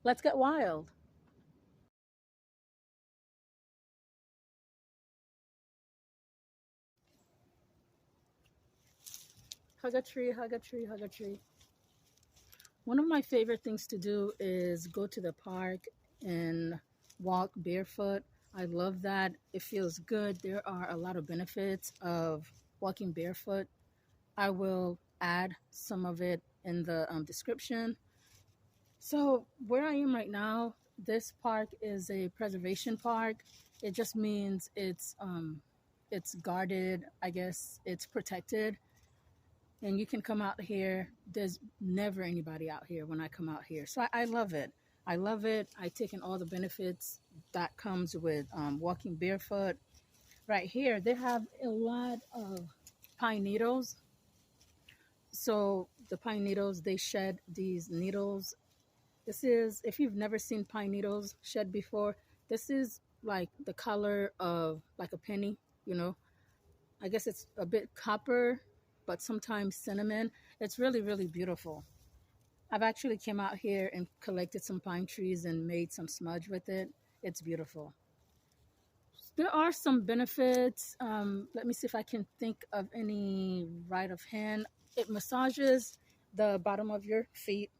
Let's get wild. Hug a tree, hug a tree, hug a tree. One of my favorite things to do is go to the park and walk barefoot. I love that. It feels good. There are a lot of benefits of walking barefoot. I will add some of it in the description. So, where I am right now, this park is a preservation park. It just means it's guarded, I guess it's protected, and you can come out here. There's never anybody out here when I come out here, so I love it. I love it. I take in all the benefits that comes with walking barefoot. Right here, they have a lot of pine needles. So the pine needles, they shed these needles. This is, if you've never seen pine needles shed before, this is like the color of like a penny, you know. I guess it's a bit copper, but sometimes cinnamon. It's really, really beautiful. I've actually came out here and collected some pine trees and made some smudge with it. It's beautiful. There are some benefits. Let me see if I can think of any right of hand. It massages the bottom of your feet.